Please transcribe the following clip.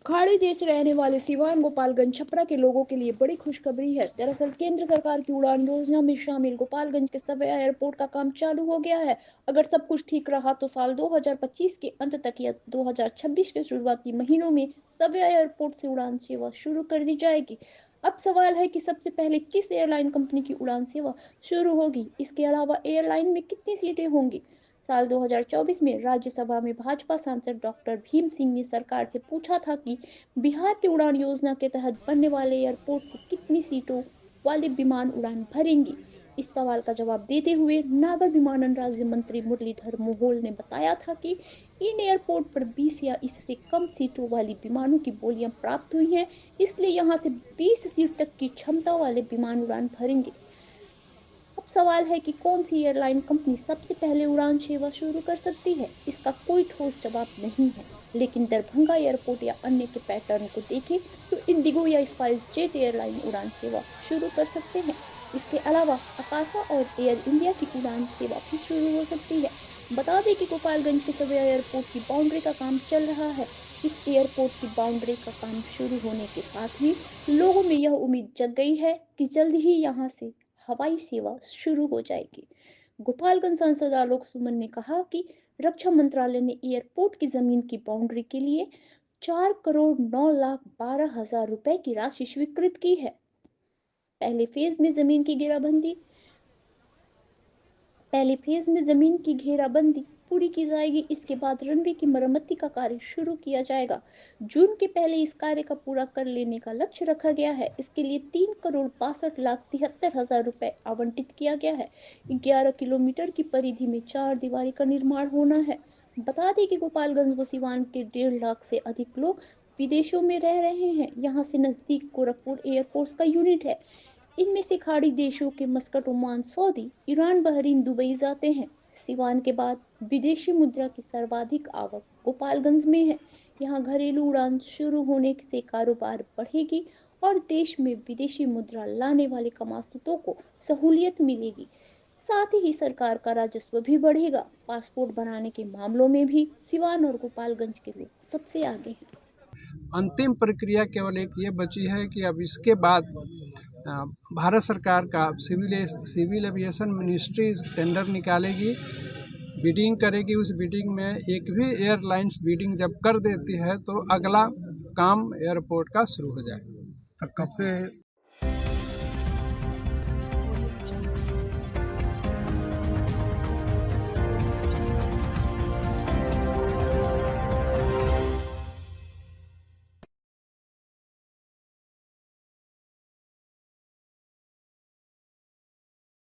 खाड़ी देश रहने वाले सिवान गोपालगंज छपरा के लोगों के लिए बड़ी खुशखबरी है। दरअसल केंद्र सरकार की उड़ान योजना में शामिल गोपालगंज के सवैया एयरपोर्ट का काम चालू हो गया है। अगर सब कुछ ठीक रहा तो साल 2025 के अंत तक या 2026 के शुरुआती महीनों में सवैया एयरपोर्ट से उड़ान सेवा शुरू कर दी जाएगी। अब सवाल है कि सबसे पहले किस एयरलाइन कंपनी की उड़ान सेवा शुरू होगी। इसके अलावा एयरलाइन में कितनी सीटें होंगी। साल 2024 में राज्यसभा में भाजपा सांसद डॉक्टर भीम सिंह ने सरकार से पूछा था कि बिहार की उड़ान योजना के तहत बनने वाले एयरपोर्ट से कितनी सीटों वाले विमान उड़ान भरेंगी। इस सवाल का जवाब देते हुए नागर विमानन राज्य मंत्री मुरलीधर मोहोल ने बताया था कि इन एयरपोर्ट पर 20 या इससे कम सीटों वाली विमानों की बोलियां प्राप्त हुई हैं, इसलिए यहां से 20 सीट तक की क्षमता वाले विमान उड़ान भरेंगे। अब सवाल है कि कौन सी एयरलाइन कंपनी सबसे पहले उड़ान सेवा शुरू कर सकती है। इसका कोई ठोस जवाब नहीं है, लेकिन दरभंगा एयरपोर्ट या अन्य के पैटर्न को देखें तो इंडिगो या स्पाइस जेट एयरलाइन उड़ान सेवा शुरू कर सकते हैं। इसके अलावा आकाशा और एयर इंडिया की उड़ान सेवा भी शुरू हो सकती है। बता दें कि गोपालगंज के सवैया एयरपोर्ट की बाउंड्री का काम चल रहा है। इस एयरपोर्ट की बाउंड्री का काम शुरू होने के साथ ही लोगों में यह उम्मीद जग गई है कि जल्द ही यहां से हवाई सेवा शुरू हो जाएगी। गोपालगंज सांसद आलोक सुमन ने कहा कि रक्षा मंत्रालय ने एयरपोर्ट की जमीन की बाउंड्री के लिए 4,09,12,000 रुपए की राशि स्वीकृत की है। पहले फेज में जमीन की घेराबंदी पहले फेज में जमीन की घेराबंदी पूरी की जाएगी। इसके बाद रनवे की मरम्मती का कार्य शुरू किया जाएगा। जून के पहले इस कार्य का पूरा कर लेने का लक्ष्य रखा गया है। इसके लिए 3,62,73,000 रुपए आवंटित किया गया है। 11 किलोमीटर की परिधि में 4 दीवारी का निर्माण होना है। बता दें कि गोपालगंज व सिवान के 1.5 लाख से अधिक लोग विदेशों में रह रहे हैं। यहाँ से नजदीक गोरखपुर एयरफोर्स का यूनिट है। इनमें से खाड़ी देशों के Muscat, Oman, Saudi, Iran, Bahrain, Dubai जाते हैं। सिवान के बाद विदेशी मुद्रा की सर्वाधिक आवक गोपालगंज में है। यहाँ घरेलू उड़ान शुरू होने से कारोबार बढ़ेगी और देश में विदेशी मुद्रा लाने वाले कमातुतों को सहूलियत मिलेगी। साथ ही सरकार का राजस्व भी बढ़ेगा। पासपोर्ट बनाने के मामलों में भी सिवान और गोपालगंज के लोग सबसे आगे हैं। अंतिम प्रक्रिया केवल एक ये बची है कि अब इसके बाद भारत सरकार का सिविल एविएशन मिनिस्ट्री टेंडर निकालेगी, बिडिंग करेगी। उस बिडिंग में एक भी एयरलाइंस बिडिंग जब कर देती है तो अगला काम एयरपोर्ट का शुरू हो जाएगा। तब कब से